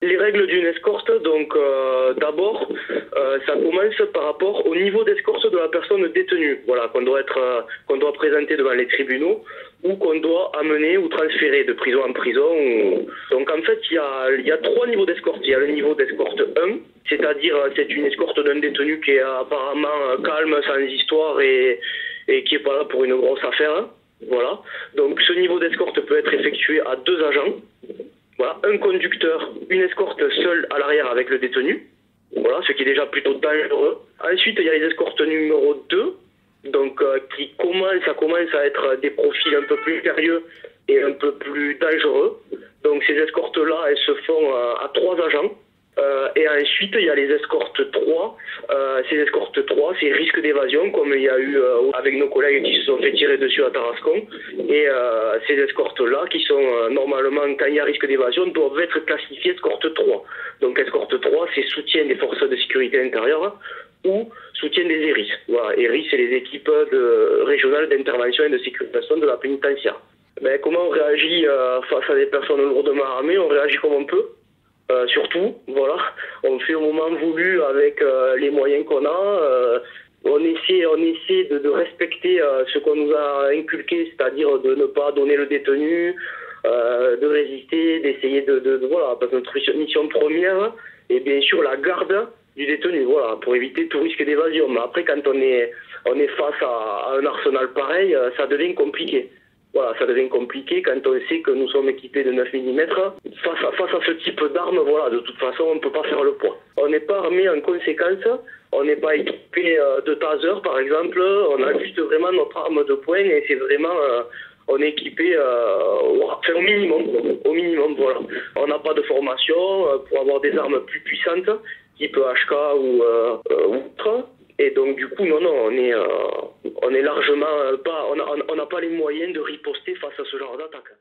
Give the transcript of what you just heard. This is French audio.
Les règles d'une escorte, donc d'abord, ça commence par rapport au niveau d'escorte de la personne détenue, voilà, qu'on doit présenter devant les tribunaux ou qu'on doit amener ou transférer de prison en prison. Donc en fait, il y a trois niveaux d'escorte. Il y a le niveau d'escorte 1, c'est-à-dire c'est une escorte d'un détenu qui est apparemment calme, sans histoire et qui est pas là pour une grosse affaire. Hein. Voilà. Donc ce niveau d'escorte peut être effectué à deux agents. Voilà, un conducteur, une escorte seule à l'arrière avec le détenu. Voilà, ce qui est déjà plutôt dangereux. Ensuite, il y a les escortes numéro 2, donc ça commence à être des profils un peu plus sérieux et un peu plus dangereux. Donc ces escortes-là, elles se font à trois agents. Et ensuite, il y a les escortes 3. Ces escortes 3, c'est risque d'évasion, comme il y a eu avec nos collègues qui se sont fait tirer dessus à Tarascon. Et ces escortes-là, qui sont normalement, quand il y a risque d'évasion, doivent être classifiées escorte 3. Donc escorte 3, c'est soutien des forces de sécurité intérieure ou soutien des ERIS. Voilà, ERIS, c'est les équipes régionales d'intervention et de sécurisation de la pénitentiaire. Ben, comment on réagit face à des personnes lourdement armées? On réagit comme on peut. Surtout, voilà, on fait au moment voulu avec les moyens qu'on a. On essaie de respecter ce qu'on nous a inculqué, c'est-à-dire de ne pas donner le détenu, de résister, d'essayer voilà, parce que notre mission première est bien sûr la garde du détenu, voilà, pour éviter tout risque d'évasion. Mais après, quand on est face à un arsenal pareil, ça devient compliqué. Voilà, ça devient compliqué quand on sait que nous sommes équipés de 9 mm. Face à ce type d'armes, voilà, de toute façon, on ne peut pas faire le poids. On n'est pas armé en conséquence, on n'est pas équipé de taser, par exemple. On a juste vraiment notre arme de poing et c'est vraiment... on est équipé au minimum, voilà. On n'a pas de formation pour avoir des armes plus puissantes, type HK ou autre. Et donc du coup, non, on est largement pas, on n'a pas les moyens de riposter face à ce genre d'attaque.